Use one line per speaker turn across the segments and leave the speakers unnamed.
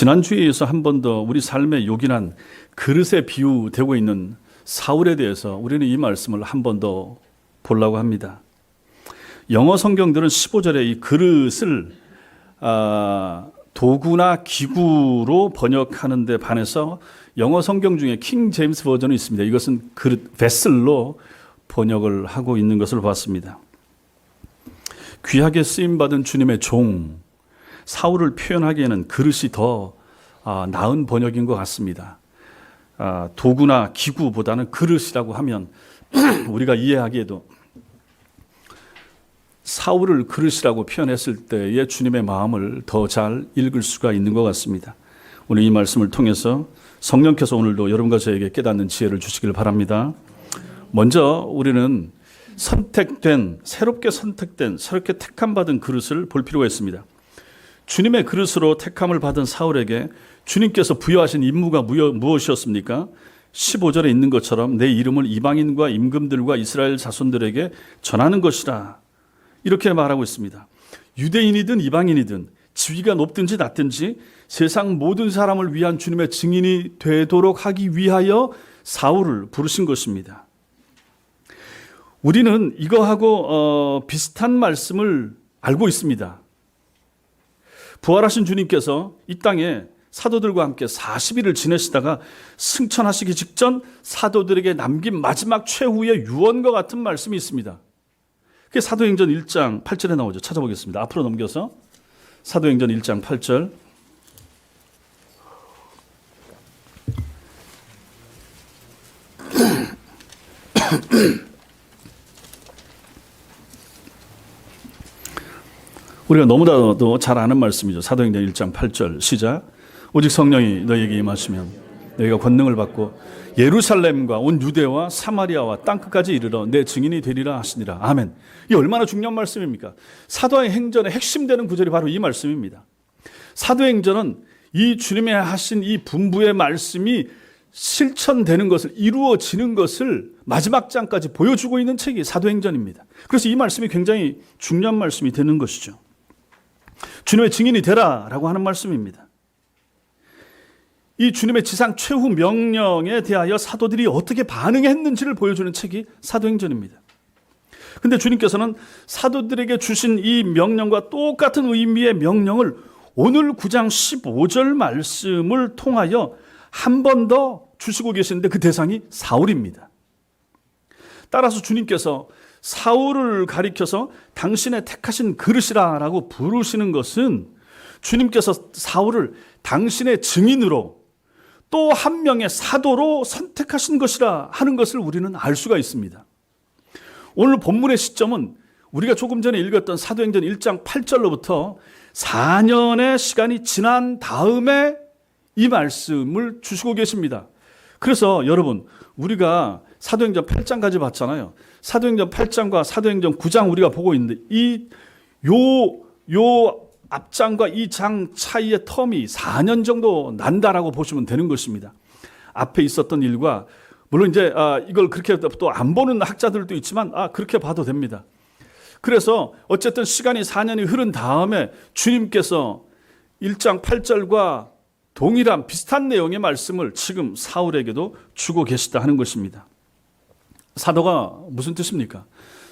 지난주에 이어서 한 번 더 우리 삶에 요긴한 그릇에 비유되고 있는 사울에 대해서 우리는 이 말씀을 한 번 더 보려고 합니다. 영어 성경들은 15절에 이 그릇을 도구나 기구로 번역하는 데 반해서 영어 성경 중에 킹 제임스 버전이 있습니다. 이것은 그릇, 베슬로 번역을 하고 있는 것을 봤습니다. 귀하게 쓰임받은 주님의 종 사울을 표현하기에는 그릇이 더 나은 번역인 것 같습니다. 도구나 기구보다는 그릇이라고 하면 우리가 이해하기에도 사울을 그릇이라고 표현했을 때의 주님의 마음을 더 잘 읽을 수가 있는 것 같습니다. 오늘 이 말씀을 통해서 성령께서 오늘도 여러분과 저에게 깨닫는 지혜를 주시길 바랍니다. 먼저 우리는 새롭게 선택된, 새롭게 택함받은 그릇을 볼 필요가 있습니다. 주님의 그릇으로 택함을 받은 사울에게 주님께서 부여하신 임무가 무엇이었습니까? 15절에 있는 것처럼 내 이름을 이방인과 임금들과 이스라엘 자손들에게 전하는 것이라 이렇게 말하고 있습니다. 유대인이든 이방인이든 지위가 높든지 낮든지 세상 모든 사람을 위한 주님의 증인이 되도록 하기 위하여 사울을 부르신 것입니다. 우리는 이거하고 비슷한 말씀을 알고 있습니다. 부활하신 주님께서 이 땅에 사도들과 함께 40일을 지내시다가 승천하시기 직전 사도들에게 남긴 마지막 최후의 유언과 같은 말씀이 있습니다. 그게 사도행전 1장 8절에 나오죠. 찾아보겠습니다. 앞으로 넘겨서 사도행전 1장 8절. 우리가 너무나도 잘 아는 말씀이죠. 사도행전 1장 8절 시작. 오직 성령이 너희에게 임하시면 너희가 권능을 받고 예루살렘과 온 유대와 사마리아와 땅끝까지 이르러 내 증인이 되리라 하시니라. 아멘. 이 얼마나 중요한 말씀입니까? 사도행전의 핵심되는 구절이 바로 이 말씀입니다. 사도행전은 이 주님의 하신 이 분부의 말씀이 실천되는 것을, 이루어지는 것을 마지막 장까지 보여주고 있는 책이 사도행전입니다. 그래서 이 말씀이 굉장히 중요한 말씀이 되는 것이죠. 주님의 증인이 되라라고 하는 말씀입니다. 이 주님의 지상 최후 명령에 대하여 사도들이 어떻게 반응했는지를 보여주는 책이 사도행전입니다. 그런데 주님께서는 사도들에게 주신 이 명령과 똑같은 의미의 명령을 오늘 9장 15절 말씀을 통하여 한 번 더 주시고 계시는데 그 대상이 사울입니다. 따라서 주님께서 사울을 가리켜서 당신의 택하신 그릇이라고 부르시는 것은 주님께서 사울을 당신의 증인으로 또 한 명의 사도로 선택하신 것이라 하는 것을 우리는 알 수가 있습니다. 오늘 본문의 시점은 우리가 조금 전에 읽었던 사도행전 1장 8절로부터 4년의 시간이 지난 다음에 이 말씀을 주시고 계십니다. 그래서 여러분, 우리가 사도행전 8장까지 봤잖아요. 사도행전 8장과 사도행전 9장 우리가 보고 있는데 요 앞장과 이 장 차이의 텀이 4년 정도 난다라고 보시면 되는 것입니다. 앞에 있었던 일과 물론 이제 이걸 그렇게 또 안 보는 학자들도 있지만 그렇게 봐도 됩니다. 그래서 어쨌든 시간이 4년이 흐른 다음에 주님께서 1장 8절과 동일한 비슷한 내용의 말씀을 지금 사울에게도 주고 계시다 하는 것입니다. 사도가 무슨 뜻입니까?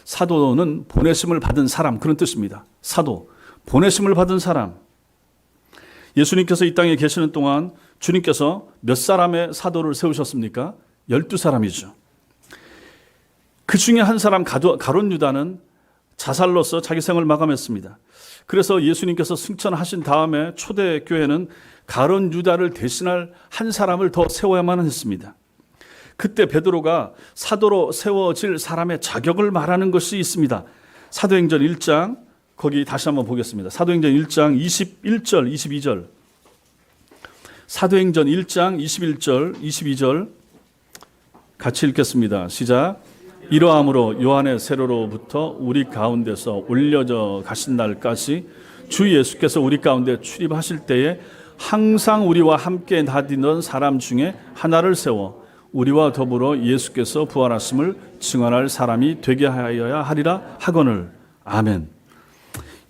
사도는 보내심을 받은 사람, 그런 뜻입니다. 사도, 보내심을 받은 사람. 예수님께서 이 땅에 계시는 동안 주님께서 몇 사람의 사도를 세우셨습니까? 12사람이죠. 그 중에 한 사람 가룟 유다는 자살로서 자기 생을 마감했습니다. 그래서 예수님께서 승천하신 다음에 초대교회는 가룟 유다를 대신할 한 사람을 더 세워야만 했습니다. 그때 베드로가 사도로 세워질 사람의 자격을 말하는 것이 있습니다. 사도행전 1장 거기 다시 한번 보겠습니다. 사도행전 1장 21절 22절 사도행전 1장 21절 22절 같이 읽겠습니다. 시작. 이러함으로 요한의 세로로부터 우리 가운데서 올려져 가신 날까지 주 예수께서 우리 가운데 출입하실 때에 항상 우리와 함께 나디던 사람 중에 하나를 세워 우리와 더불어 예수께서 부활하심을 증언할 사람이 되게 하여야 하리라 하거늘. 아멘.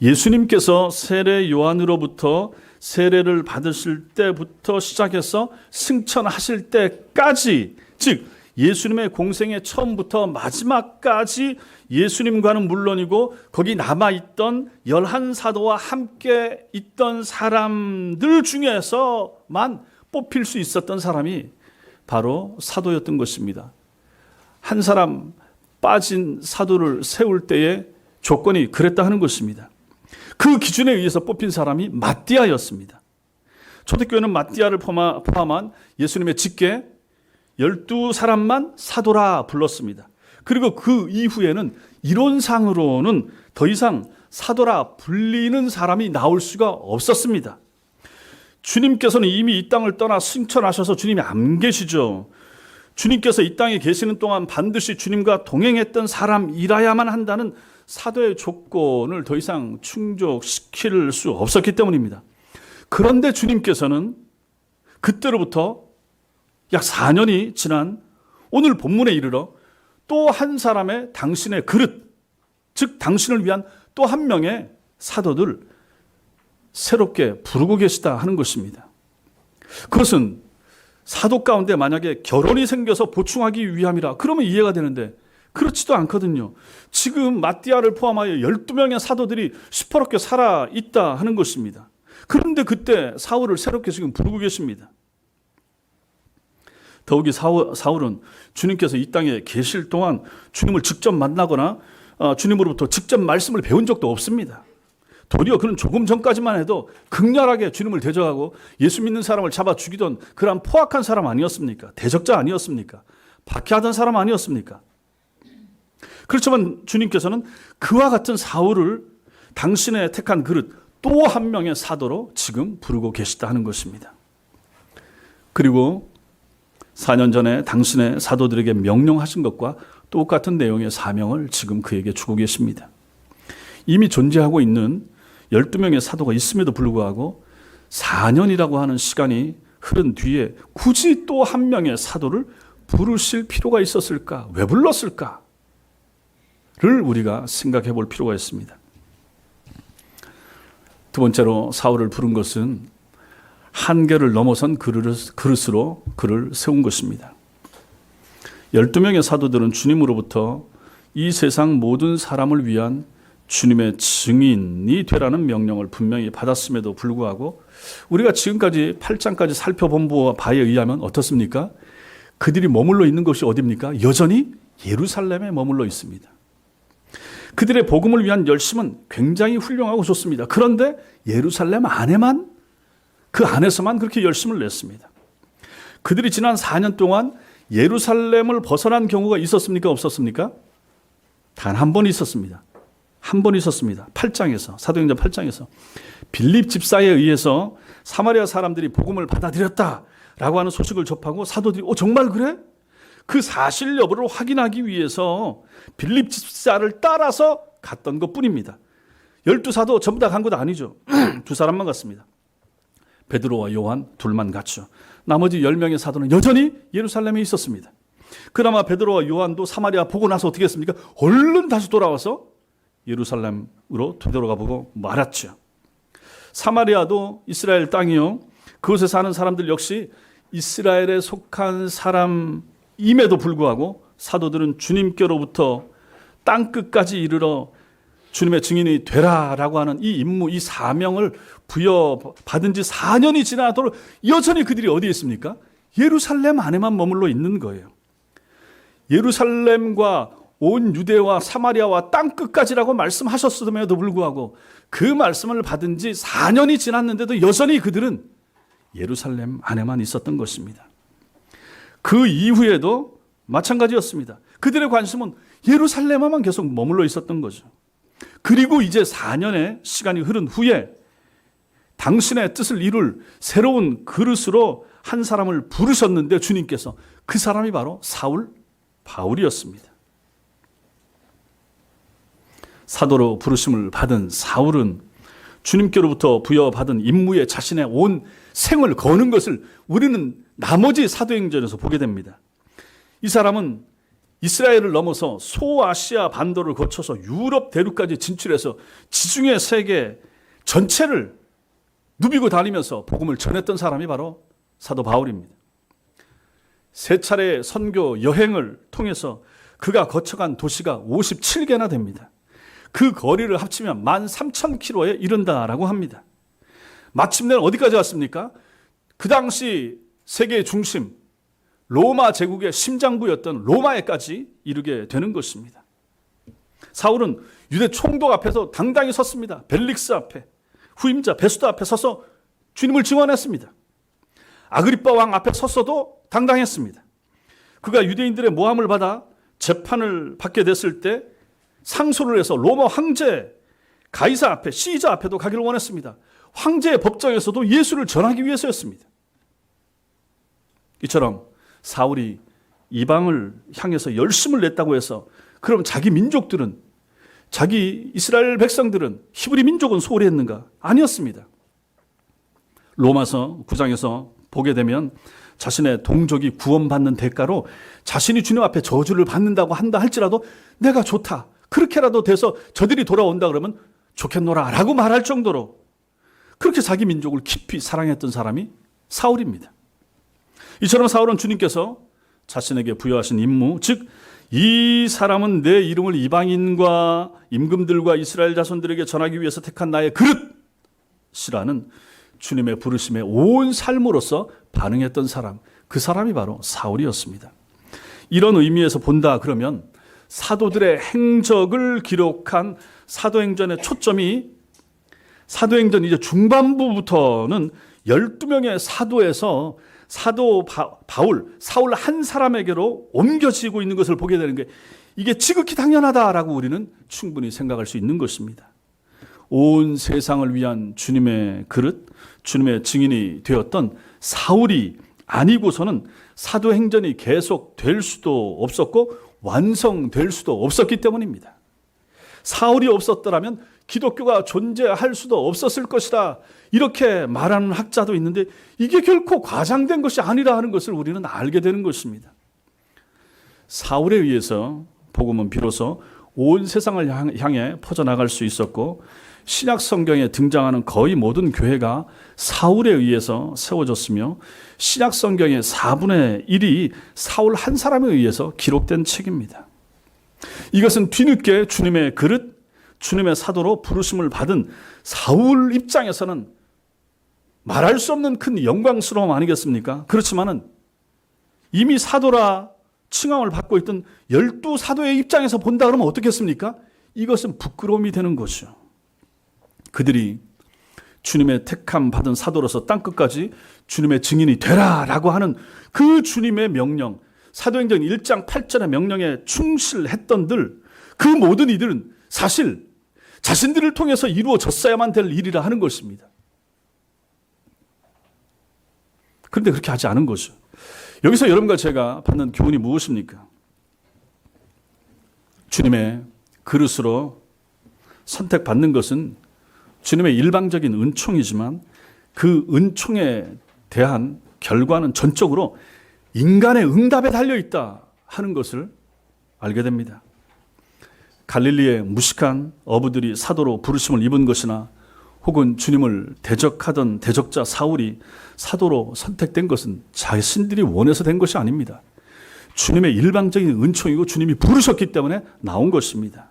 예수님께서 세례 요한으로부터 세례를 받으실 때부터 시작해서 승천하실 때까지, 즉 예수님의 공생의 처음부터 마지막까지 예수님과는 물론이고 거기 남아있던 11사도와 함께 있던 사람들 중에서만 뽑힐 수 있었던 사람이 바로 사도였던 것입니다. 한 사람 빠진 사도를 세울 때의 조건이 그랬다 하는 것입니다. 그 기준에 의해서 뽑힌 사람이 마띠아였습니다. 초대교회는 마띠아를 포함한 예수님의 직계 12사람만 사도라 불렀습니다. 그리고 그 이후에는 이론상으로는 더 이상 사도라 불리는 사람이 나올 수가 없었습니다. 주님께서는 이미 이 땅을 떠나 승천하셔서 주님이 안 계시죠. 주님께서 이 땅에 계시는 동안 반드시 주님과 동행했던 사람이라야만 한다는 사도의 조건을 더 이상 충족시킬 수 없었기 때문입니다. 그런데 주님께서는 그때로부터 약 4년이 지난 오늘 본문에 이르러 또 한 사람의 당신의 그릇, 즉 당신을 위한 또 한 명의 사도들 새롭게 부르고 계시다 하는 것입니다. 그것은 사도 가운데 만약에 결혼이 생겨서 보충하기 위함이라 그러면 이해가 되는데 그렇지도 않거든요. 지금 마띠아를 포함하여 12명의 사도들이 시퍼렇게 살아있다 하는 것입니다. 그런데 그때 사울을 새롭게 지금 부르고 계십니다. 더욱이 사울은 주님께서 이 땅에 계실 동안 주님을 직접 만나거나 주님으로부터 직접 말씀을 배운 적도 없습니다. 도리어 그는 조금 전까지만 해도 극렬하게 주님을 대적하고 예수 믿는 사람을 잡아 죽이던 그런 포악한 사람 아니었습니까? 대적자 아니었습니까? 박해하던 사람 아니었습니까? 그렇지만 주님께서는 그와 같은 사울을 당신의 택한 그릇 또 한 명의 사도로 지금 부르고 계시다 하는 것입니다. 그리고 4년 전에 당신의 사도들에게 명령하신 것과 똑같은 내용의 사명을 지금 그에게 주고 계십니다. 이미 존재하고 있는 12명의 사도가 있음에도 불구하고 4년이라고 하는 시간이 흐른 뒤에 굳이 또 한 명의 사도를 부르실 필요가 있었을까? 왜 불렀을까? 를 우리가 생각해 볼 필요가 있습니다. 두 번째로 사울을 부른 것은 한계를 넘어선 그릇으로 그를 세운 것입니다. 12명의 사도들은 주님으로부터 이 세상 모든 사람을 위한 주님의 증인이 되라는 명령을 분명히 받았음에도 불구하고 우리가 지금까지 8장까지 살펴본 바에 의하면 어떻습니까? 그들이 머물러 있는 것이 어디입니까? 여전히 예루살렘에 머물러 있습니다. 그들의 복음을 위한 열심은 굉장히 훌륭하고 좋습니다. 그런데 예루살렘 안에만 그 안에서만 그렇게 열심을 냈습니다. 그들이 지난 4년 동안 예루살렘을 벗어난 경우가 있었습니까? 없었습니까? 단 한 번 있었습니다. 한 번 있었습니다. 8장에서 사도행전 8장에서 빌립 집사에 의해서 사마리아 사람들이 복음을 받아들였다라고 하는 소식을 접하고 사도들이 정말 그래? 그 사실 여부를 확인하기 위해서 빌립 집사를 따라서 갔던 것뿐입니다. 12사도 전부 다 간 것 아니죠. 두 사람만 갔습니다. 베드로와 요한 둘만 갔죠. 나머지 10명의 사도는 여전히 예루살렘에 있었습니다. 그나마 베드로와 요한도 사마리아 보고 나서 어떻게 했습니까? 얼른 다시 돌아와서 예루살렘으로 되돌아가 보고 말았죠. 사마리아도 이스라엘 땅이요. 그곳에 사는 사람들 역시 이스라엘에 속한 사람임에도 불구하고 사도들은 주님께로부터 땅끝까지 이르러 주님의 증인이 되라라고 하는 이 임무, 이 사명을 부여받은 지 4년이 지나도록 여전히 그들이 어디에 있습니까? 예루살렘 안에만 머물러 있는 거예요. 예루살렘과 온 유대와 사마리아와 땅끝까지라고 말씀하셨음에도 불구하고 그 말씀을 받은 지 4년이 지났는데도 여전히 그들은 예루살렘 안에만 있었던 것입니다. 그 이후에도 마찬가지였습니다. 그들의 관심은 예루살렘에만 계속 머물러 있었던 거죠. 그리고 이제 4년의 시간이 흐른 후에 당신의 뜻을 이룰 새로운 그릇으로 한 사람을 부르셨는데 주님께서 그 사람이 바로 바울이었습니다. 사도로 부르심을 받은 사울은 주님께로부터 부여받은 임무에 자신의 온 생을 거는 것을 우리는 나머지 사도행전에서 보게 됩니다. 이 사람은 이스라엘을 넘어서 소아시아 반도를 거쳐서 유럽 대륙까지 진출해서 지중해 세계 전체를 누비고 다니면서 복음을 전했던 사람이 바로 사도 바울입니다. 세 차례의 선교 여행을 통해서 그가 거쳐간 도시가 57개나 됩니다. 그 거리를 합치면 13,000km에 이른다라고 합니다. 마침내 어디까지 왔습니까? 그 당시 세계의 중심, 로마 제국의 심장부였던 로마에까지 이르게 되는 것입니다. 사울은 유대 총독 앞에서 당당히 섰습니다. 벨릭스 앞에, 후임자 베스도 앞에 서서 주님을 증언했습니다. 아그리빠 왕 앞에 섰어도 당당했습니다. 그가 유대인들의 모함을 받아 재판을 받게 됐을 때 상소를 해서 로마 황제 가이사 앞에, 시자 앞에도 가기를 원했습니다. 황제의 법정에서도 예수를 전하기 위해서였습니다. 이처럼 사울이 이방을 향해서 열심을 냈다고 해서 그럼 자기 민족들은, 자기 이스라엘 백성들은, 히브리 민족은 소홀히 했는가? 아니었습니다. 로마서 9장에서 보게 되면 자신의 동족이 구원받는 대가로 자신이 주님 앞에 저주를 받는다고 한다 할지라도 내가 좋다, 그렇게라도 돼서 저들이 돌아온다 그러면 좋겠노라 라고 말할 정도로 그렇게 자기 민족을 깊이 사랑했던 사람이 사울입니다. 이처럼 사울은 주님께서 자신에게 부여하신 임무, 즉 이 사람은 내 이름을 이방인과 임금들과 이스라엘 자손들에게 전하기 위해서 택한 나의 그릇이라는 주님의 부르심에 온 삶으로서 반응했던 사람, 그 사람이 바로 사울이었습니다. 이런 의미에서 본다 그러면 사도들의 행적을 기록한 사도행전의 초점이 사도행전 이제 중반부부터는 12명의 사도에서 사도 바울, 사울 한 사람에게로 옮겨지고 있는 것을 보게 되는 게 이게 지극히 당연하다라고 우리는 충분히 생각할 수 있는 것입니다. 온 세상을 위한 주님의 그릇, 주님의 증인이 되었던 사울이 아니고서는 사도행전이 계속될 수도 없었고 완성될 수도 없었기 때문입니다. 사울이 없었더라면 기독교가 존재할 수도 없었을 것이다, 이렇게 말하는 학자도 있는데 이게 결코 과장된 것이 아니라 하는 것을 우리는 알게 되는 것입니다. 사울에 의해서 복음은 비로소 온 세상을 향해 퍼져나갈 수 있었고 신약 성경에 등장하는 거의 모든 교회가 사울에 의해서 세워졌으며 신약 성경의 4분의 1이 사울 한 사람에 의해서 기록된 책입니다. 이것은 뒤늦게 주님의 그릇, 주님의 사도로 부르심을 받은 사울 입장에서는 말할 수 없는 큰 영광스러움 아니겠습니까? 그렇지만은 이미 사도라 칭함을 받고 있던 12사도의 입장에서 본다 그러면 어떻겠습니까? 이것은 부끄러움이 되는 것이죠. 그들이 주님의 택함 받은 사도로서 땅끝까지 주님의 증인이 되라라고 하는 그 주님의 명령, 사도행전 1장 8절의 명령에 충실했던들, 그 모든 이들은 사실 자신들을 통해서 이루어졌어야만 될 일이라 하는 것입니다. 그런데 그렇게 하지 않은 거죠. 여기서 여러분과 제가 받는 교훈이 무엇입니까? 주님의 그릇으로 선택받는 것은 주님의 일방적인 은총이지만 그 은총에 대한 결과는 전적으로 인간의 응답에 달려있다 하는 것을 알게 됩니다. 갈릴리의 무식한 어부들이 사도로 부르심을 입은 것이나 혹은 주님을 대적하던 대적자 사울이 사도로 선택된 것은 자신들이 원해서 된 것이 아닙니다. 주님의 일방적인 은총이고 주님이 부르셨기 때문에 나온 것입니다.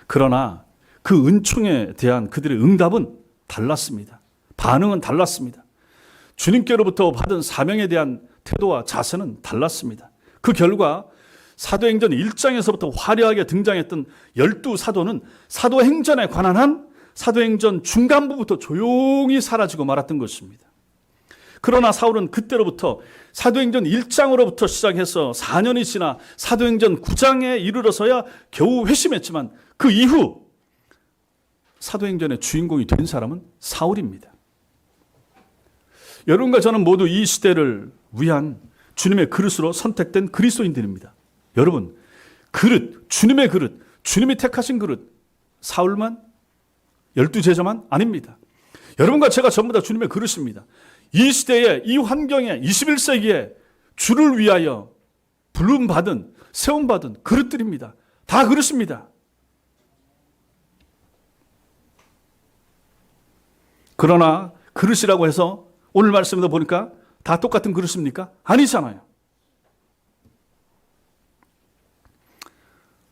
그러나 그 은총에 대한 그들의 응답은 달랐습니다. 반응은 달랐습니다. 주님께로부터 받은 사명에 대한 태도와 자세는 달랐습니다. 그 결과 사도행전 1장에서부터 화려하게 등장했던 12사도는 사도행전에 관한 한 사도행전 중간부부터 조용히 사라지고 말았던 것입니다. 그러나 사울은 그때로부터 사도행전 1장으로부터 시작해서 4년이 지나 사도행전 9장에 이르러서야 겨우 회심했지만 그 이후 사도행전의 주인공이 된 사람은 사울입니다. 여러분과 저는 모두 이 시대를 위한 주님의 그릇으로 선택된 그리스도인들입니다. 여러분, 그릇, 주님의 그릇, 주님이 택하신 그릇, 사울만, 12제자만 아닙니다. 여러분과 제가 전부 다 주님의 그릇입니다. 이 시대에, 이 환경에, 21세기에 주를 위하여 부름받은, 세움받은 그릇들입니다. 다 그릇입니다. 그러나 그릇이라고 해서 오늘 말씀에도 보니까 다 똑같은 그릇입니까? 아니잖아요.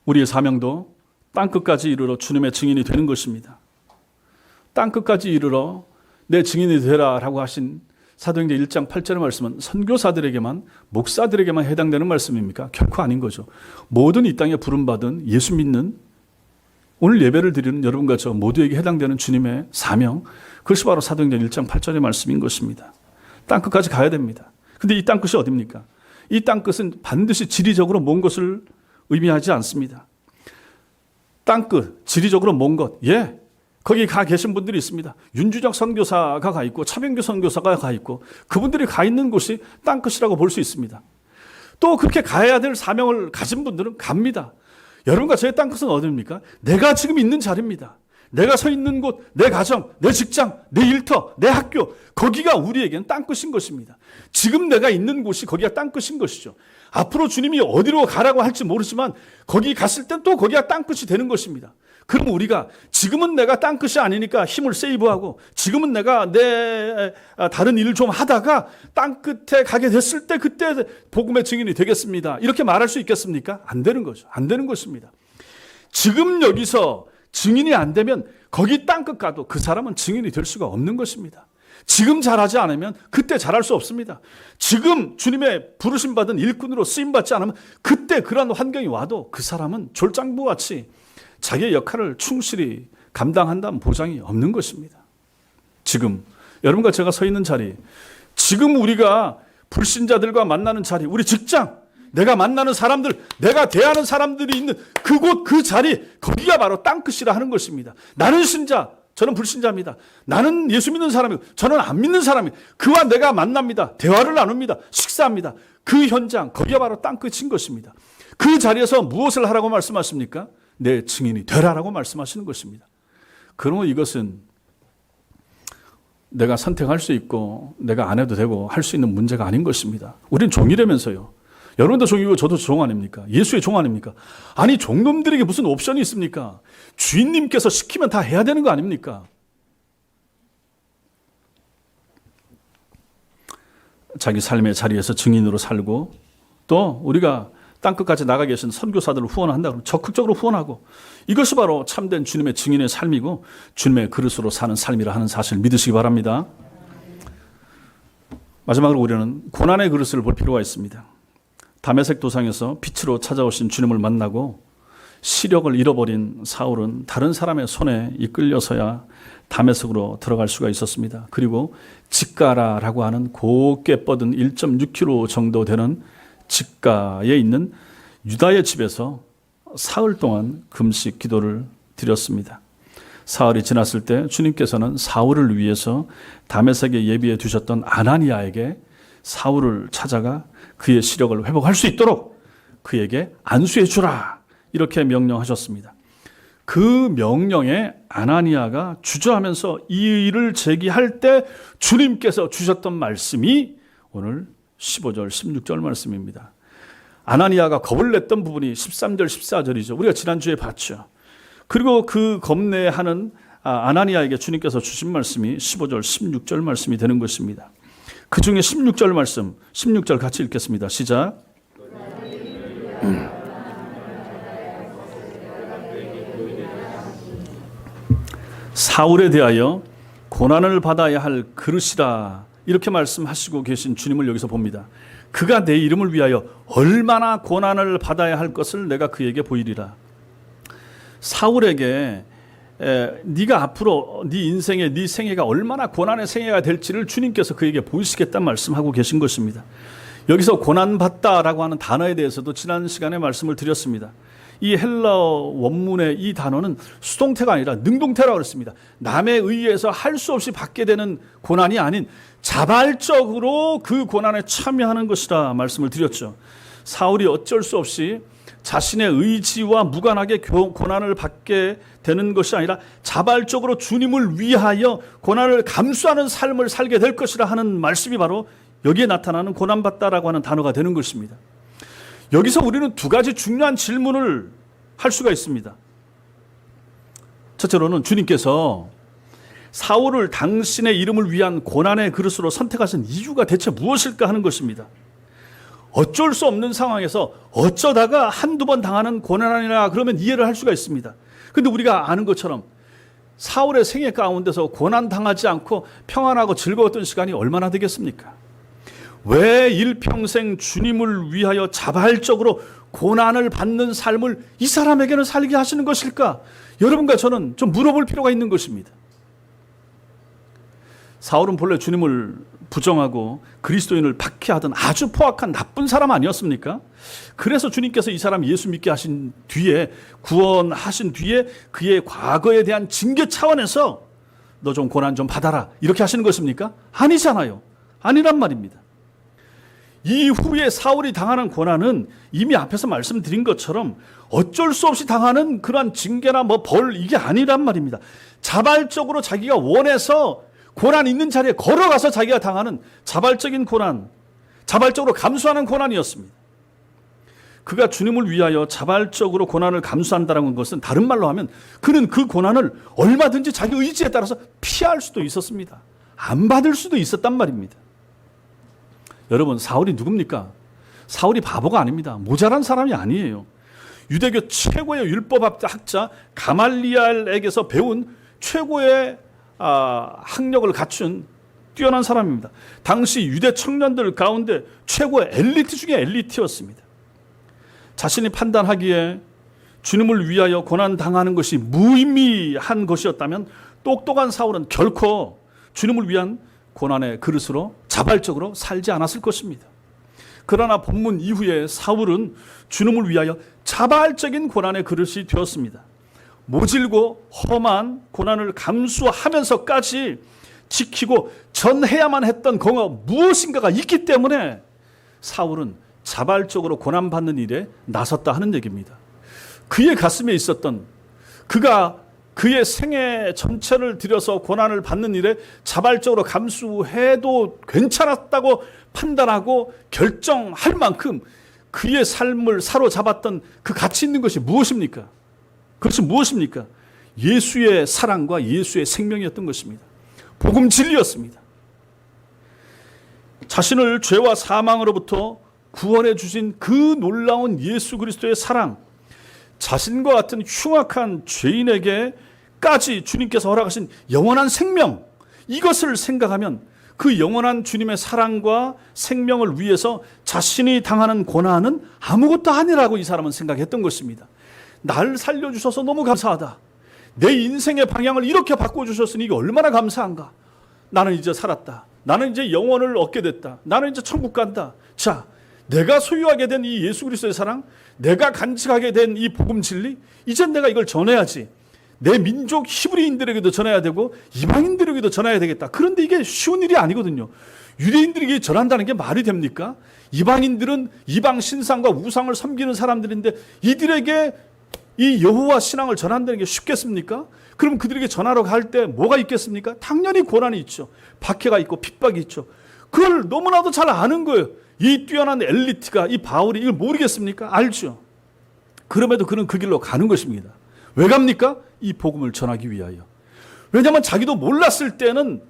우리의 사명도 땅끝까지 이르러 주님의 증인이 되는 것입니다. 땅끝까지 이르러 내 증인이 되라라고 하신 사도행전 1장 8절의 말씀은 선교사들에게만, 목사들에게만 해당되는 말씀입니까? 결코 아닌 거죠. 모든 이 땅에 부름받은 예수 믿는 오늘 예배를 드리는 여러분과 저 모두에게 해당되는 주님의 사명, 그것이 바로 사도행전 1장 8절의 말씀인 것입니다. 땅끝까지 가야 됩니다. 근데 이 땅끝이 어디입니까? 이 땅끝은 반드시 지리적으로 먼 것을 의미하지 않습니다. 땅끝, 지리적으로 먼 것, 예, 거기 가 계신 분들이 있습니다. 윤주적 선교사가 가 있고 차병규 선교사가 가 있고 그분들이 가 있는 곳이 땅끝이라고 볼 수 있습니다. 또 그렇게 가야 될 사명을 가진 분들은 갑니다. 여러분과 저의 땅끝은 어디입니까? 내가 지금 있는 자리입니다. 내가 서 있는 곳, 내 가정, 내 직장, 내 일터, 내 학교, 거기가 우리에게는 땅끝인 것입니다. 지금 내가 있는 곳이 거기가 땅끝인 것이죠. 앞으로 주님이 어디로 가라고 할지 모르지만 거기 갔을 땐 또 거기가 땅끝이 되는 것입니다. 그럼 우리가 지금은 내가 땅끝이 아니니까 힘을 세이브하고 지금은 내가 내 다른 일을 좀 하다가 땅끝에 가게 됐을 때 그때 복음의 증인이 되겠습니다. 이렇게 말할 수 있겠습니까? 안 되는 거죠. 안 되는 것입니다. 지금 여기서 증인이 안 되면 거기 땅끝 가도 그 사람은 증인이 될 수가 없는 것입니다. 지금 잘하지 않으면 그때 잘할 수 없습니다. 지금 주님의 부르심 받은 일꾼으로 쓰임 받지 않으면 그때 그런 환경이 와도 그 사람은 졸장부같이 자기의 역할을 충실히 감당한다는 보장이 없는 것입니다. 지금 여러분과 제가 서 있는 자리, 지금 우리가 불신자들과 만나는 자리, 우리 직장, 내가 만나는 사람들, 내가 대하는 사람들이 있는 그곳, 그 자리, 거기가 바로 땅끝이라 하는 것입니다. 나는 신자, 저는 불신자입니다. 나는 예수 믿는 사람이고 저는 안 믿는 사람이고 그와 내가 만납니다. 대화를 나눕니다. 식사합니다. 그 현장, 거기가 바로 땅끝인 것입니다. 그 자리에서 무엇을 하라고 말씀하십니까? 내 증인이 되라라고 말씀하시는 것입니다. 그러면 이것은 내가 선택할 수 있고 내가 안 해도 되고 할 수 있는 문제가 아닌 것입니다. 우리는 종이라면서요. 여러분도 종이고 저도 종 아닙니까? 예수의 종 아닙니까? 아니 종놈들에게 무슨 옵션이 있습니까? 주인님께서 시키면 다 해야 되는 거 아닙니까? 자기 삶의 자리에서 증인으로 살고 또 우리가 땅끝까지 나가 계신 선교사들을 후원한다 그러면 적극적으로 후원하고 이것이 바로 참된 주님의 증인의 삶이고 주님의 그릇으로 사는 삶이라 하는 사실을 믿으시기 바랍니다. 마지막으로 우리는 고난의 그릇을 볼 필요가 있습니다. 다메섹 도상에서 빛으로 찾아오신 주님을 만나고 시력을 잃어버린 사울은 다른 사람의 손에 이끌려서야 다메섹으로 들어갈 수가 있었습니다. 그리고 직가라라고 하는 곱게 뻗은 1.6km 정도 되는 직가에 있는 유다의 집에서 사흘 동안 금식 기도를 드렸습니다. 사흘이 지났을 때 주님께서는 사울을 위해서 다메섹에 예비해 두셨던 아나니아에게 사울을 찾아가 그의 시력을 회복할 수 있도록 그에게 안수해 주라 이렇게 명령하셨습니다. 그 명령에 아나니아가 주저하면서 이 일을 제기할 때 주님께서 주셨던 말씀이 오늘 15절 16절 말씀입니다. 아나니아가 겁을 냈던 부분이 13절 14절이죠. 우리가 지난주에 봤죠. 그리고 그 겁내하는 아나니아에게 주님께서 주신 말씀이 15절 16절 말씀이 되는 것입니다. 그 중에 16절 말씀, 16절 같이 읽겠습니다. 시작. 사울에 대하여 고난을 받아야 할 그릇이라 이렇게 말씀하시고 계신 주님을 여기서 봅니다. 그가 내 이름을 위하여 얼마나 고난을 받아야 할 것을 내가 그에게 보이리라. 사울에게 네가 앞으로 네 인생의 네 생애가 얼마나 고난의 생애가 될지를 주님께서 그에게 보이시겠다는 말씀하고 계신 것입니다. 여기서 고난받다라고 하는 단어에 대해서도 지난 시간에 말씀을 드렸습니다. 이 헬라어 원문의 이 단어는 수동태가 아니라 능동태라고 그랬습니다. 남에 의해서 할 수 없이 받게 되는 고난이 아닌 자발적으로 그 고난에 참여하는 것이라 말씀을 드렸죠. 사울이 어쩔 수 없이 자신의 의지와 무관하게 고난을 받게 되는 것이 아니라 자발적으로 주님을 위하여 고난을 감수하는 삶을 살게 될 것이라 하는 말씀이 바로 여기에 나타나는 고난받다라고 하는 단어가 되는 것입니다. 여기서 우리는 두 가지 중요한 질문을 할 수가 있습니다. 첫째로는 주님께서 사울을 당신의 이름을 위한 고난의 그릇으로 선택하신 이유가 대체 무엇일까 하는 것입니다. 어쩔 수 없는 상황에서 어쩌다가 한두 번 당하는 고난이라 그러면 이해를 할 수가 있습니다. 근데 우리가 아는 것처럼 사울의 생애 가운데서 고난 당하지 않고 평안하고 즐거웠던 시간이 얼마나 되겠습니까? 왜 일평생 주님을 위하여 자발적으로 고난을 받는 삶을 이 사람에게는 살게 하시는 것일까? 여러분과 저는 좀 물어볼 필요가 있는 것입니다. 사울은 본래 주님을 부정하고 그리스도인을 박해하던 아주 포악한 나쁜 사람 아니었습니까? 그래서 주님께서 이 사람 예수 믿게 하신 뒤에, 구원하신 뒤에 그의 과거에 대한 징계 차원에서 너 좀 고난 좀 받아라 이렇게 하시는 것입니까? 아니잖아요. 아니란 말입니다. 이후에 사울이 당하는 고난은 이미 앞에서 말씀드린 것처럼 어쩔 수 없이 당하는 그러한 징계나 벌 이게 아니란 말입니다. 자발적으로 자기가 원해서 고난 있는 자리에 걸어가서 자기가 당하는 자발적인 고난, 자발적으로 감수하는 고난이었습니다. 그가 주님을 위하여 자발적으로 고난을 감수한다는 것은 다른 말로 하면 그는 그 고난을 얼마든지 자기 의지에 따라서 피할 수도 있었습니다. 안 받을 수도 있었단 말입니다. 여러분, 사울이 누굽니까? 사울이 바보가 아닙니다. 모자란 사람이 아니에요. 유대교 최고의 율법학자 가말리엘에게서 배운 최고의 학력을 갖춘 뛰어난 사람입니다. 당시 유대 청년들 가운데 최고의 엘리트 중에 엘리트였습니다. 자신이 판단하기에 주님을 위하여 고난당하는 것이 무의미한 것이었다면 똑똑한 사울은 결코 주님을 위한 고난의 그릇으로 자발적으로 살지 않았을 것입니다. 그러나 본문 이후에 사울은 주님을 위하여 자발적인 고난의 그릇이 되었습니다. 모질고 험한 고난을 감수하면서까지 지키고 전해야만 했던 무엇인가가 있기 때문에 사울은 자발적으로 고난받는 일에 나섰다 하는 얘기입니다. 그의 가슴에 있었던, 그가 그의 생애 전체를 들여서 고난을 받는 일에 자발적으로 감수해도 괜찮았다고 판단하고 결정할 만큼 그의 삶을 사로잡았던 그 가치 있는 것이 무엇입니까? 그것이 무엇입니까? 예수의 사랑과 예수의 생명이었던 것입니다. 복음 진리였습니다. 자신을 죄와 사망으로부터 구원해 주신 그 놀라운 예수 그리스도의 사랑, 자신과 같은 흉악한 죄인에게까지 주님께서 허락하신 영원한 생명, 이것을 생각하면 그 영원한 주님의 사랑과 생명을 위해서 자신이 당하는 고난은 아무것도 아니라고 이 사람은 생각했던 것입니다. 날 살려주셔서 너무 감사하다. 내 인생의 방향을 이렇게 바꿔주셨으니 이게 얼마나 감사한가. 나는 이제 살았다. 나는 이제 영원을 얻게 됐다. 나는 이제 천국 간다. 자, 내가 소유하게 된 이 예수 그리스도의 사랑, 내가 간직하게 된 이 복음 진리, 이젠 내가 이걸 전해야지. 내 민족 히브리인들에게도 전해야 되고 이방인들에게도 전해야 되겠다. 그런데 이게 쉬운 일이 아니거든요. 유대인들에게 전한다는 게 말이 됩니까? 이방인들은 이방 신상과 우상을 섬기는 사람들인데 이들에게 이 여호와 신앙을 전한다는 게 쉽겠습니까? 그럼 그들에게 전하러 갈 때 뭐가 있겠습니까? 당연히 고난이 있죠. 박해가 있고 핍박이 있죠. 그걸 너무나도 잘 아는 거예요. 이 뛰어난 엘리트가, 이 바울이 이걸 모르겠습니까? 알죠. 그럼에도 그는 그 길로 가는 것입니다. 왜 갑니까? 이 복음을 전하기 위하여. 왜냐하면 자기도 몰랐을 때는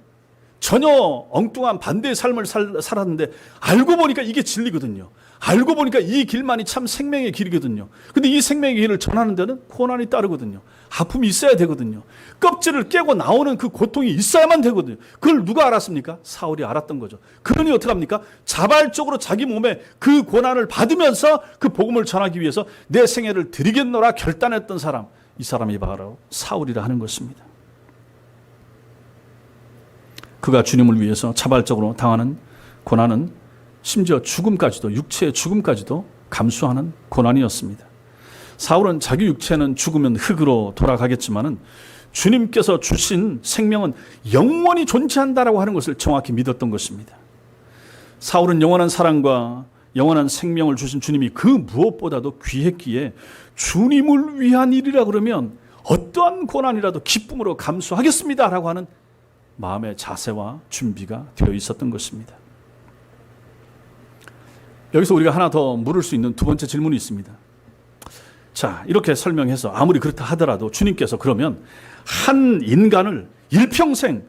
전혀 엉뚱한 반대의 삶을 살았는데 알고 보니까 이게 진리거든요. 알고 보니까 이 길만이 참 생명의 길이거든요. 근데 이 생명의 길을 전하는 데는 고난이 따르거든요. 아픔이 있어야 되거든요. 껍질을 깨고 나오는 그 고통이 있어야만 되거든요. 그걸 누가 알았습니까? 사울이 알았던 거죠. 그러니 어떻게 합니까? 자발적으로 자기 몸에 그 고난을 받으면서 그 복음을 전하기 위해서 내 생애를 드리겠노라 결단했던 사람, 이 사람이 바로 사울이라 하는 것입니다. 그가 주님을 위해서 자발적으로 당하는 고난은 심지어 죽음까지도, 육체의 죽음까지도 감수하는 고난이었습니다. 사울은 자기 육체는 죽으면 흙으로 돌아가겠지만은 주님께서 주신 생명은 영원히 존재한다라고 하는 것을 정확히 믿었던 것입니다. 사울은 영원한 사랑과 영원한 생명을 주신 주님이 그 무엇보다도 귀했기에 주님을 위한 일이라 그러면 어떠한 고난이라도 기쁨으로 감수하겠습니다라고 하는 마음의 자세와 준비가 되어 있었던 것입니다. 여기서 우리가 하나 더 물을 수 있는 두 번째 질문이 있습니다. 자, 이렇게 설명해서 아무리 그렇다 하더라도 주님께서 그러면 한 인간을 일평생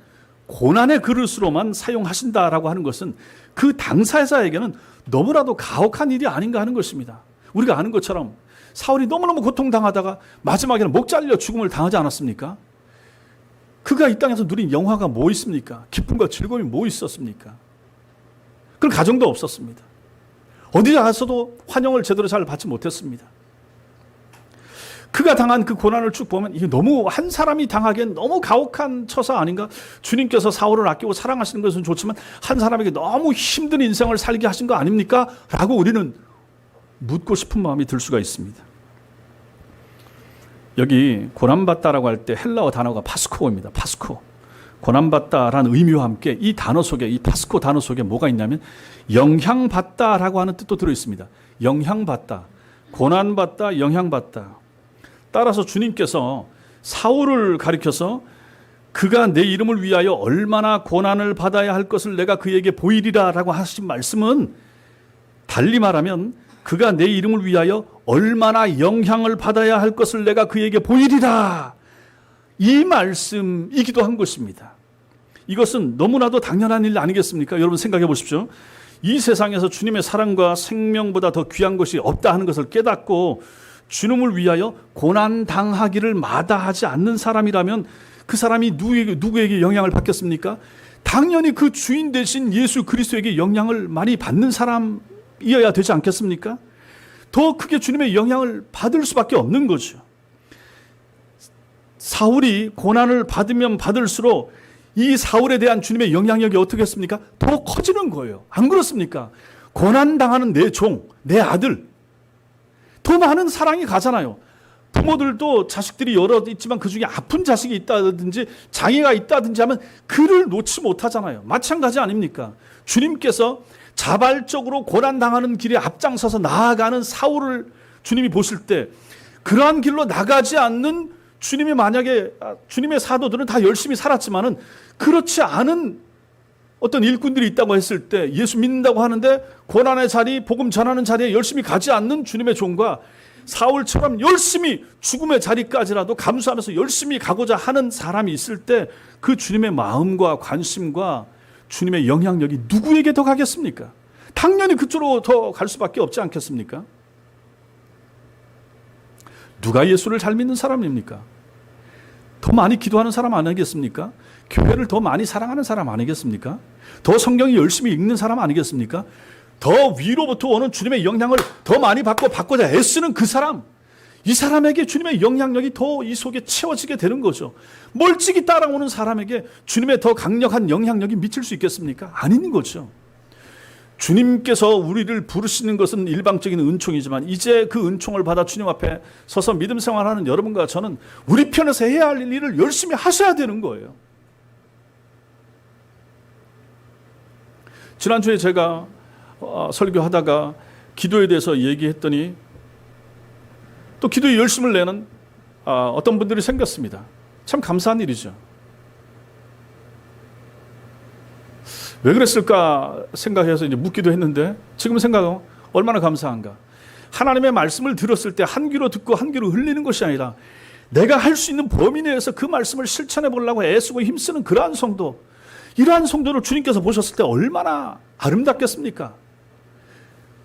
고난의 그릇으로만 사용하신다라고 하는 것은 그 당사자에게는 너무나도 가혹한 일이 아닌가 하는 것입니다. 우리가 아는 것처럼 사울이 너무너무 고통당하다가 마지막에는 목 잘려 죽음을 당하지 않았습니까? 그가 이 땅에서 누린 영화가 뭐 있습니까? 기쁨과 즐거움이 뭐 있었습니까? 그런 가정도 없었습니다. 어디 가서도 환영을 제대로 잘 받지 못했습니다. 그가 당한 그 고난을 쭉 보면 이게 너무 한 사람이 당하기엔 너무 가혹한 처사 아닌가? 주님께서 사울을 아끼고 사랑하시는 것은 좋지만 한 사람에게 너무 힘든 인생을 살게 하신 거 아닙니까? 라고 우리는 묻고 싶은 마음이 들 수가 있습니다. 여기 고난받다라고 할 때 헬라어 단어가 파스코입니다. 파스코. 고난받다라는 의미와 함께 이 단어 속에, 이 파스코 단어 속에 뭐가 있냐면 영향받다라고 하는 뜻도 들어있습니다. 영향받다, 고난받다, 영향받다. 따라서 주님께서 사울을 가리켜서 그가 내 이름을 위하여 얼마나 고난을 받아야 할 것을 내가 그에게 보이리라 라고 하신 말씀은 달리 말하면 그가 내 이름을 위하여 얼마나 영향을 받아야 할 것을 내가 그에게 보이리라, 이 말씀이기도 한 것입니다. 이것은 너무나도 당연한 일 아니겠습니까? 여러분 생각해 보십시오. 이 세상에서 주님의 사랑과 생명보다 더 귀한 것이 없다 하는 것을 깨닫고 주님을 위하여 고난당하기를 마다하지 않는 사람이라면 그 사람이 누구에게 영향을 받겠습니까? 당연히 그 주인 되신 예수 그리스도에게 영향을 많이 받는 사람이어야 되지 않겠습니까? 더 크게 주님의 영향을 받을 수밖에 없는 거죠. 사울이 고난을 받으면 받을수록 이 사울에 대한 주님의 영향력이 어떻게 했습니까? 더 커지는 거예요. 안 그렇습니까? 고난당하는 내 종, 내 아들, 더 많은 사랑이 가잖아요. 부모들도 자식들이 여러 있지만 그 중에 아픈 자식이 있다든지 장애가 있다든지 하면 그를 놓지 못하잖아요. 마찬가지 아닙니까? 주님께서 자발적으로 고난당하는 길에 앞장서서 나아가는 사울을 주님이 보실 때 그러한 길로 나가지 않는 주님이 만약에 주님의 사도들은 다 열심히 살았지만은 그렇지 않은 어떤 일꾼들이 있다고 했을 때 예수 믿는다고 하는데 고난의 자리, 복음 전하는 자리에 열심히 가지 않는 주님의 종과 사울처럼 열심히 죽음의 자리까지라도 감수하면서 열심히 가고자 하는 사람이 있을 때 그 주님의 마음과 관심과 주님의 영향력이 누구에게 더 가겠습니까? 당연히 그쪽으로 더 갈 수밖에 없지 않겠습니까? 누가 예수를 잘 믿는 사람입니까? 더 많이 기도하는 사람 아니겠습니까? 교회를 더 많이 사랑하는 사람 아니겠습니까? 더 성경이 열심히 읽는 사람 아니겠습니까? 더 위로부터 오는 주님의 영향을 더 많이 받고자 애쓰는 그 사람, 이 사람에게 주님의 영향력이 더 이 속에 채워지게 되는 거죠. 멀찍이 따라오는 사람에게 주님의 더 강력한 영향력이 미칠 수 있겠습니까? 아닌 거죠. 주님께서 우리를 부르시는 것은 일방적인 은총이지만 이제 그 은총을 받아 주님 앞에 서서 믿음 생활하는 여러분과 저는 우리 편에서 해야 할 일을 열심히 하셔야 되는 거예요. 지난주에 제가 설교하다가 기도에 대해서 얘기했더니 또 기도에 열심을 내는 어떤 분들이 생겼습니다. 참 감사한 일이죠. 왜 그랬을까 생각해서 이제 묻기도 했는데 지금 생각하면 얼마나 감사한가. 하나님의 말씀을 들었을 때 한 귀로 듣고 한 귀로 흘리는 것이 아니라 내가 할 수 있는 범위 내에서 그 말씀을 실천해 보려고 애쓰고 힘쓰는 그러한 성도, 이러한 성도를 주님께서 보셨을 때 얼마나 아름답겠습니까?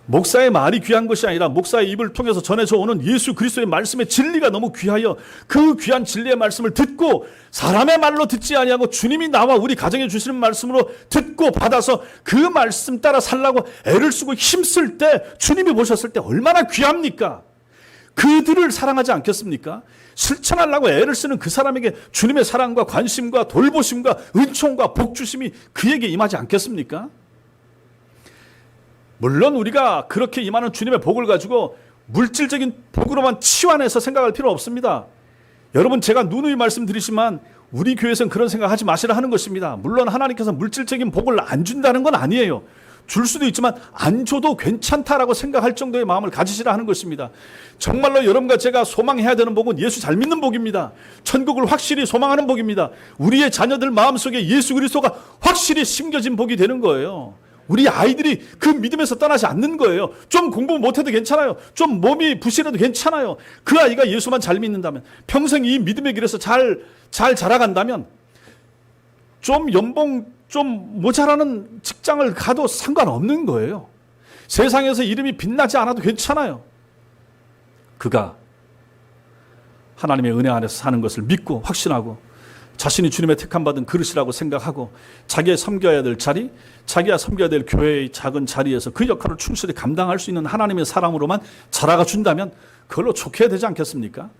목사의 말이 귀한 것이 아니라 목사의 입을 통해서 전해져 오는 예수 그리스도의 말씀의 진리가 너무 귀하여 그 귀한 진리의 말씀을 듣고 사람의 말로 듣지 아니하고 주님이 나와 우리 가정에 주시는 말씀으로 듣고 받아서 그 말씀 따라 살라고 애를 쓰고 힘쓸 때 주님이 보셨을 때 얼마나 귀합니까? 그들을 사랑하지 않겠습니까? 실천하려고 애를 쓰는 그 사람에게 주님의 사랑과 관심과 돌보심과 은총과 복주심이 그에게 임하지 않겠습니까? 물론 우리가 그렇게 임하는 주님의 복을 가지고 물질적인 복으로만 치환해서 생각할 필요 없습니다. 여러분, 제가 누누이 말씀드리지만 우리 교회에서는 그런 생각하지 마시라 하는 것입니다. 물론 하나님께서 물질적인 복을 안 준다는 건 아니에요. 줄 수도 있지만 안 줘도 괜찮다라고 생각할 정도의 마음을 가지시라 하는 것입니다. 정말로 여러분과 제가 소망해야 되는 복은 예수 잘 믿는 복입니다. 천국을 확실히 소망하는 복입니다. 우리의 자녀들 마음속에 예수 그리스도가 확실히 심겨진 복이 되는 거예요. 우리 아이들이 그 믿음에서 떠나지 않는 거예요. 좀 공부 못해도 괜찮아요. 좀 몸이 부실해도 괜찮아요. 그 아이가 예수만 잘 믿는다면, 평생 이 믿음의 길에서 잘 자라간다면 좀 연봉 좀 모자라는 직장을 가도 상관없는 거예요. 세상에서 이름이 빛나지 않아도 괜찮아요. 그가 하나님의 은혜 안에서 사는 것을 믿고 확신하고 자신이 주님의 택함받은 그릇이라고 생각하고 자기가 섬겨야 될 자리, 자기가 섬겨야 될 교회의 작은 자리에서 그 역할을 충실히 감당할 수 있는 하나님의 사람으로만 자라가 준다면 그걸로 좋게 되지 않겠습니까?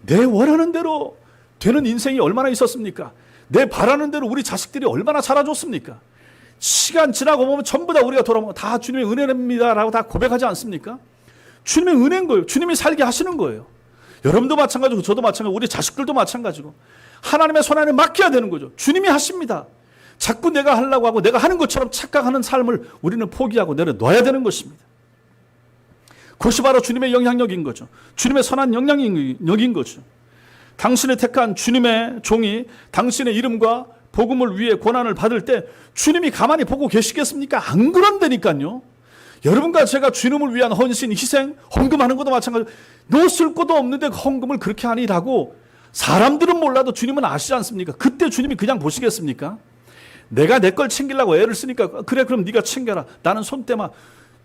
내 원하는 대로 되는 인생이 얼마나 있었습니까? 내 바라는 대로 우리 자식들이 얼마나 자라줬습니까? 시간 지나고 보면 전부 다 우리가 돌아보면 다 주님의 은혜입니다라고 다 고백하지 않습니까? 주님의 은혜인 거예요. 주님이 살게 하시는 거예요. 여러분도 마찬가지고 저도 마찬가지고 우리 자식들도 마찬가지고 하나님의 손 안에 맡겨야 되는 거죠. 주님이 하십니다. 자꾸 내가 하려고 하고 내가 하는 것처럼 착각하는 삶을 우리는 포기하고 내려놔야 되는 것입니다. 그것이 바로 주님의 영향력인 거죠. 주님의 선한 영향력인 거죠. 당신의 택한 주님의 종이 당신의 이름과 복음을 위해 고난을 받을 때 주님이 가만히 보고 계시겠습니까? 안 그런다니까요. 여러분과 제가 주님을 위한 헌신, 희생, 헌금하는 것도 마찬가지로 놓을 것도 없는데 헌금을 그렇게 하니라고 사람들은 몰라도 주님은 아시지 않습니까? 그때 주님이 그냥 보시겠습니까? 내가 내 걸 챙기려고 애를 쓰니까 그래 그럼 네가 챙겨라. 나는 손 떼마.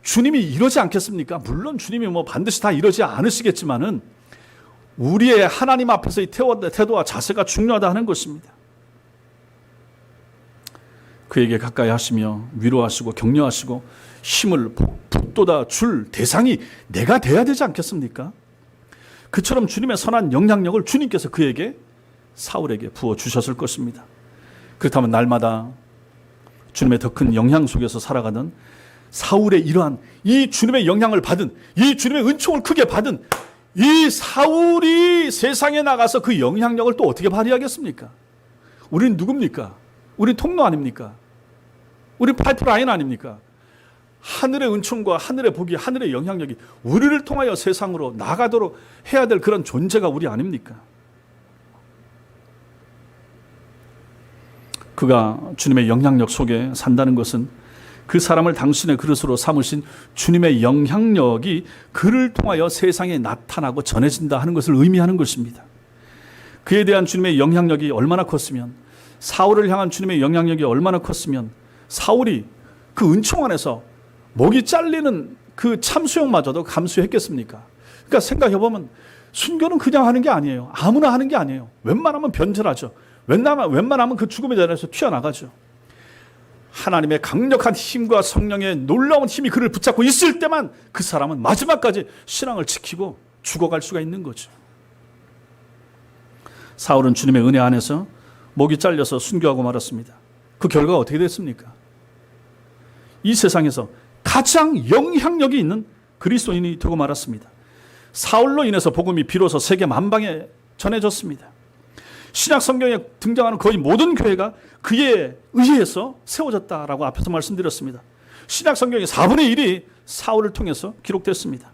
주님이 이러지 않겠습니까? 물론 주님이 뭐 반드시 다 이러지 않으시겠지만은 우리의 하나님 앞에서의 태도와 자세가 중요하다 하는 것입니다. 그에게 가까이 하시며 위로하시고 격려하시고 힘을 북돋아 줄 대상이 내가 돼야 되지 않겠습니까? 그처럼 주님의 선한 영향력을 주님께서 그에게 사울에게 부어주셨을 것입니다. 그렇다면 날마다 주님의 더 큰 영향 속에서 살아가는 사울의 이러한 이 주님의 영향을 받은 이 주님의 은총을 크게 받은 이 사울이 세상에 나가서 그 영향력을 또 어떻게 발휘하겠습니까? 우리는 누굽니까? 우리는 통로 아닙니까? 우리는 파이프라인 아닙니까? 하늘의 은총과 하늘의 복이 하늘의 영향력이 우리를 통하여 세상으로 나가도록 해야 될 그런 존재가 우리 아닙니까? 그가 주님의 영향력 속에 산다는 것은 그 사람을 당신의 그릇으로 삼으신 주님의 영향력이 그를 통하여 세상에 나타나고 전해진다 하는 것을 의미하는 것입니다. 그에 대한 주님의 영향력이 얼마나 컸으면 사울을 향한 주님의 영향력이 얼마나 컸으면 사울이 그 은총 안에서 목이 잘리는 그 참수형마저도 감수했겠습니까? 그러니까 생각해보면 순교는 그냥 하는 게 아니에요. 아무나 하는 게 아니에요. 웬만하면 변절하죠. 웬만하면 그 죽음의 자리에서 튀어나가죠. 하나님의 강력한 힘과 성령의 놀라운 힘이 그를 붙잡고 있을 때만 그 사람은 마지막까지 신앙을 지키고 죽어갈 수가 있는 거죠. 사울은 주님의 은혜 안에서 목이 잘려서 순교하고 말았습니다. 그 결과가 어떻게 됐습니까? 이 세상에서 가장 영향력이 있는 그리스도인이 되고 말았습니다. 사울로 인해서 복음이 비로소 세계 만방에 전해졌습니다. 신약 성경에 등장하는 거의 모든 교회가 그에 의해서 세워졌다라고 앞에서 말씀드렸습니다. 신약 성경의 4분의 1이 사울을 통해서 기록됐습니다.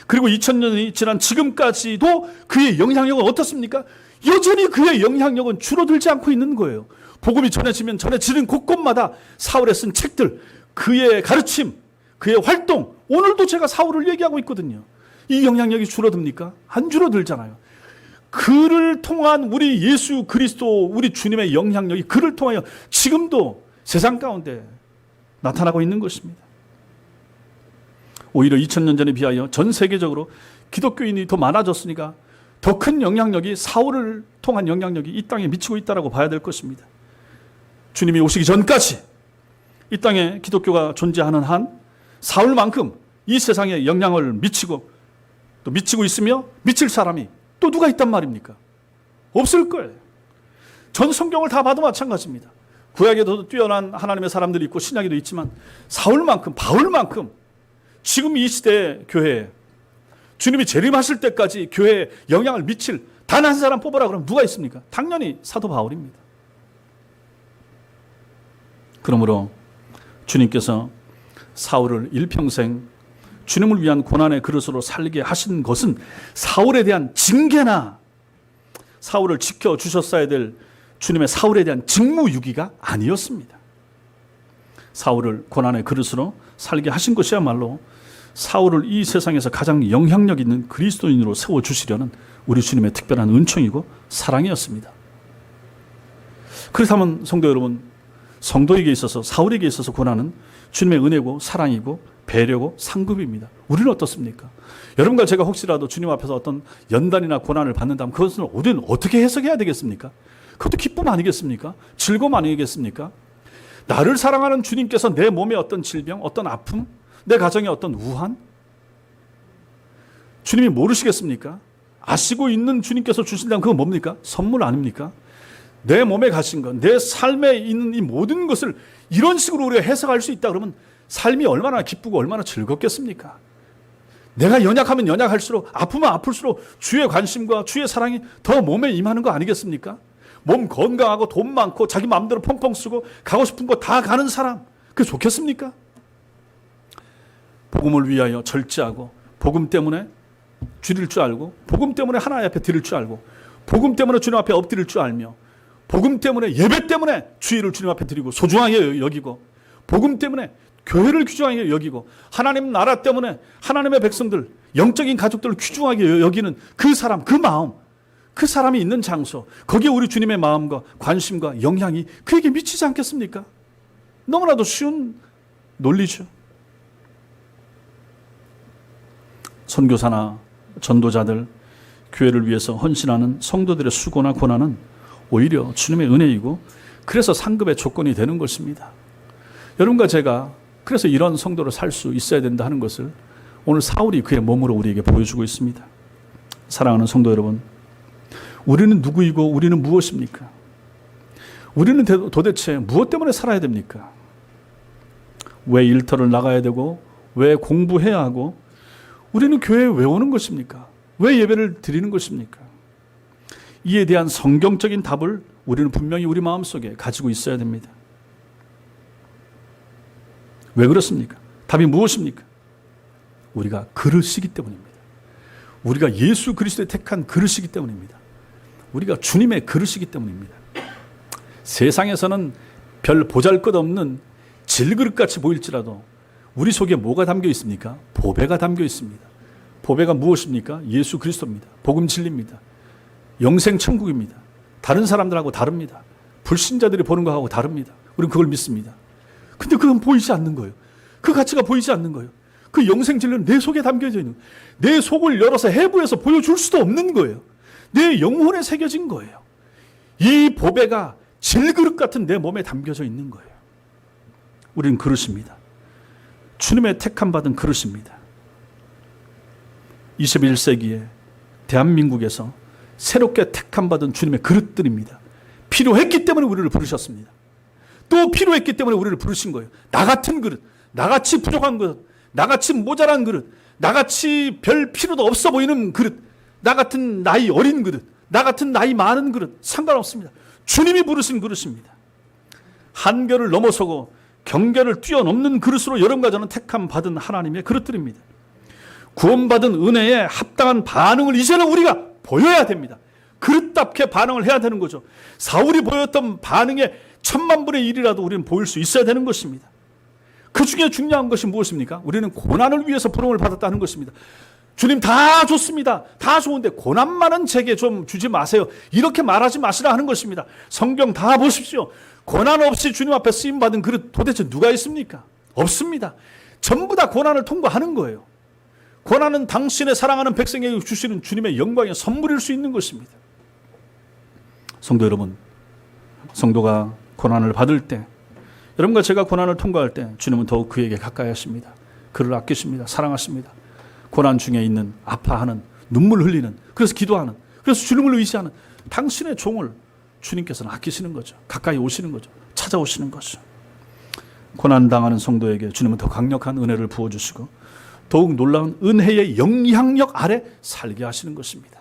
그리고 2000년이 지난 지금까지도 그의 영향력은 어떻습니까? 여전히 그의 영향력은 줄어들지 않고 있는 거예요. 복음이 전해지면 전해지는 곳곳마다 사울의 쓴 책들, 그의 가르침, 그의 활동, 오늘도 제가 사울을 얘기하고 있거든요. 이 영향력이 줄어듭니까? 안 줄어들잖아요. 그를 통한 우리 예수 그리스도 우리 주님의 영향력이 그를 통하여 지금도 세상 가운데 나타나고 있는 것입니다. 오히려 2000년 전에 비하여 전 세계적으로 기독교인이 더 많아졌으니까 더 큰 영향력이 사울을 통한 영향력이 이 땅에 미치고 있다고 봐야 될 것입니다. 주님이 오시기 전까지 이 땅에 기독교가 존재하는 한 사울만큼 이 세상에 영향을 미치고 또 미치고 있으며 미칠 사람이 또 누가 있단 말입니까? 없을 거예요. 전 성경을 다 봐도 마찬가지입니다. 구약에도 뛰어난 하나님의 사람들이 있고 신약에도 있지만 사울만큼 바울만큼 지금 이 시대의 교회에 주님이 재림하실 때까지 교회에 영향을 미칠 단 한 사람 뽑아라 그러면 누가 있습니까? 당연히 사도 바울입니다. 그러므로 주님께서 사울을 일평생 주님을 위한 고난의 그릇으로 살게 하신 것은 사울에 대한 징계나 사울을 지켜주셨어야 될 주님의 사울에 대한 직무유기가 아니었습니다. 사울을 고난의 그릇으로 살게 하신 것이야말로 사울을 이 세상에서 가장 영향력 있는 그리스도인으로 세워주시려는 우리 주님의 특별한 은총이고 사랑이었습니다. 그렇다면 성도 여러분, 성도에게 있어서, 사울에게 있어서 고난은 주님의 은혜고 사랑이고 배려고 상급입니다. 우리는 어떻습니까? 여러분과 제가 혹시라도 주님 앞에서 어떤 연단이나 고난을 받는다면 그것을 우리는 어떻게 해석해야 되겠습니까? 그것도 기쁨 아니겠습니까? 즐거움 아니겠습니까? 나를 사랑하는 주님께서 내 몸에 어떤 질병, 어떤 아픔, 내 가정에 어떤 우한, 주님이 모르시겠습니까? 아시고 있는 주님께서 주신다면 그건 뭡니까? 선물 아닙니까? 내 몸에 가신 것, 내 삶에 있는 이 모든 것을 이런 식으로 우리가 해석할 수 있다 그러면 삶이 얼마나 기쁘고 얼마나 즐겁겠습니까? 내가 연약하면 연약할수록, 아프면 아플수록 주의 관심과 주의 사랑이 더 몸에 임하는 거 아니겠습니까? 몸 건강하고 돈 많고 자기 마음대로 펑펑 쓰고 가고 싶은 곳 다 가는 사람, 그게 좋겠습니까? 복음을 위하여 절제하고 복음 때문에 줄일 줄 알고 복음 때문에 하나님 앞에 드릴 줄 알고 복음 때문에 주님 앞에 엎드릴 줄 알며 복음 때문에 예배 때문에 주의를 주님 앞에 드리고 소중하게 여기고 복음 때문에 교회를 귀중하게 여기고 하나님 나라 때문에 하나님의 백성들, 영적인 가족들을 귀중하게 여기는 그 사람, 그 마음, 그 사람이 있는 장소, 거기에 우리 주님의 마음과 관심과 영향이 그에게 미치지 않겠습니까? 너무나도 쉬운 논리죠. 선교사나 전도자들, 교회를 위해서 헌신하는 성도들의 수고나 고난은 오히려 주님의 은혜이고 그래서 상급의 조건이 되는 것입니다. 여러분과 제가 그래서 이런 성도로 살 수 있어야 된다 하는 것을 오늘 사울이 그의 몸으로 우리에게 보여주고 있습니다. 사랑하는 성도 여러분, 우리는 누구이고 우리는 무엇입니까? 우리는 도대체 무엇 때문에 살아야 됩니까? 왜 일터를 나가야 되고 왜 공부해야 하고 우리는 교회에 왜 오는 것입니까? 왜 예배를 드리는 것입니까? 이에 대한 성경적인 답을 우리는 분명히 우리 마음속에 가지고 있어야 됩니다. 왜 그렇습니까? 답이 무엇입니까? 우리가 그릇이기 때문입니다. 우리가 예수 그리스도의 택한 그릇이기 때문입니다. 우리가 주님의 그릇이기 때문입니다. 세상에서는 별 보잘것없는 질그릇같이 보일지라도 우리 속에 뭐가 담겨 있습니까? 보배가 담겨 있습니다. 보배가 무엇입니까? 예수 그리스도입니다. 복음 진리입니다. 영생 천국입니다. 다른 사람들하고 다릅니다. 불신자들이 보는 것하고 다릅니다. 우리는 그걸 믿습니다. 근데 그건 보이지 않는 거예요. 그 가치가 보이지 않는 거예요. 그 영생 진리는 내 속에 담겨져 있는 거예요. 내 속을 열어서 해부해서 보여줄 수도 없는 거예요. 내 영혼에 새겨진 거예요. 이 보배가 질그릇 같은 내 몸에 담겨져 있는 거예요. 우리는 그릇입니다. 주님의 택함 받은 그릇입니다. 21세기에 대한민국에서 새롭게 택함 받은 주님의 그릇들입니다. 필요했기 때문에 우리를 부르셨습니다. 또 필요했기 때문에 우리를 부르신 거예요. 나 같은 그릇, 나같이 부족한 그릇, 나같이 모자란 그릇, 나같이 별 필요도 없어 보이는 그릇, 나 같은 나이 어린 그릇, 나 같은 나이 많은 그릇, 상관없습니다. 주님이 부르신 그릇입니다. 한결을 넘어서고 경계를 뛰어넘는 그릇으로 여러분과 저는 택함 받은 하나님의 그릇들입니다. 구원받은 은혜에 합당한 반응을 이제는 우리가 보여야 됩니다. 그릇답게 반응을 해야 되는 거죠. 사울이 보였던 반응의 1000만분의 1이라도 우리는 보일 수 있어야 되는 것입니다. 그 중에 중요한 것이 무엇입니까? 우리는 고난을 위해서 부름을 받았다는 것입니다. 주님 다 좋습니다. 다 좋은데 고난만은 제게 좀 주지 마세요. 이렇게 말하지 마시라 하는 것입니다. 성경 다 보십시오. 고난 없이 주님 앞에 쓰임받은 그릇 도대체 누가 있습니까? 없습니다. 전부 다 고난을 통과하는 거예요. 고난은 당신의 사랑하는 백성에게 주시는 주님의 영광의 선물일 수 있는 것입니다. 성도 여러분, 성도가 고난을 받을 때, 여러분과 제가 고난을 통과할 때 주님은 더욱 그에게 가까이 하십니다. 그를 아끼십니다. 사랑하십니다. 고난 중에 있는 아파하는, 눈물 흘리는, 그래서 기도하는, 그래서 주님을 의지하는 당신의 종을 주님께서는 아끼시는 거죠. 가까이 오시는 거죠. 찾아오시는 거죠. 고난당하는 성도에게 주님은 더 강력한 은혜를 부어주시고 더욱 놀라운 은혜의 영향력 아래 살게 하시는 것입니다.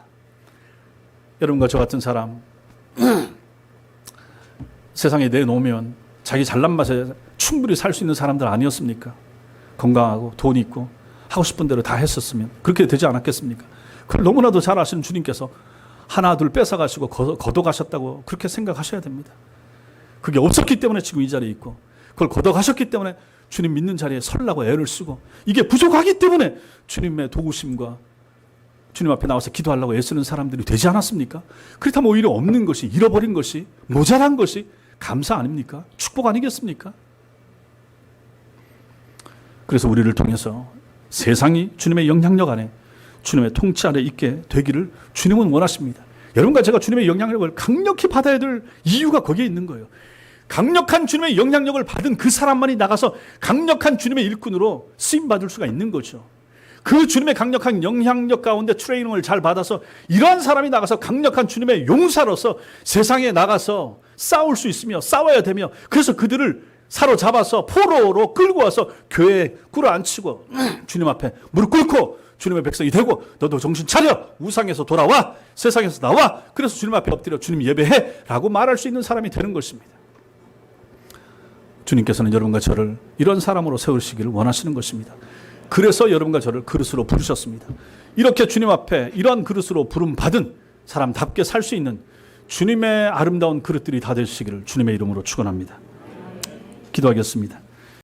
여러분과 저 같은 사람 세상에 내놓으면 자기 잘난 맛에 충분히 살 수 있는 사람들 아니었습니까? 건강하고 돈 있고 하고 싶은 대로 다 했었으면 그렇게 되지 않았겠습니까? 그걸 너무나도 잘 아시는 주님께서 하나 둘 뺏어가시고 걷어가셨다고 그렇게 생각하셔야 됩니다. 그게 없었기 때문에 지금 이 자리에 있고 그걸 걷어가셨기 때문에 주님 믿는 자리에 설라고 애를 쓰고 이게 부족하기 때문에 주님의 도우심과 주님 앞에 나와서 기도하려고 애쓰는 사람들이 되지 않았습니까? 그렇다면 오히려 없는 것이, 잃어버린 것이, 모자란 것이 감사 아닙니까? 축복 아니겠습니까? 그래서 우리를 통해서 세상이 주님의 영향력 안에, 주님의 통치 안에 있게 되기를 주님은 원하십니다. 여러분과 제가 주님의 영향력을 강력히 받아야 될 이유가 거기에 있는 거예요. 강력한 주님의 영향력을 받은 그 사람만이 나가서 강력한 주님의 일꾼으로 쓰임받을 수가 있는 거죠. 그 주님의 강력한 영향력 가운데 트레이닝을 잘 받아서 이런 사람이 나가서 강력한 주님의 용사로서 세상에 나가서 싸울 수 있으며 싸워야 되며, 그래서 그들을 사로잡아서 포로로 끌고 와서 교회에 꿇어앉히고 주님 앞에 무릎 꿇고 주님의 백성이 되고, 너도 정신 차려, 우상에서 돌아와, 세상에서 나와, 그래서 주님 앞에 엎드려 주님 예배해 라고 말할 수 있는 사람이 되는 것입니다. 주님께서는 여러분과 저를 이런 사람으로 세우시기를 원하시는 것입니다. 그래서 여러분과 저를 그릇으로 부르셨습니다. 이렇게 주님 앞에 이런 그릇으로 부름받은 사람답게 살 수 있는 주님의 아름다운 그릇들이 다 되시기를 주님의 이름으로 축원합니다. 기도하겠습니다.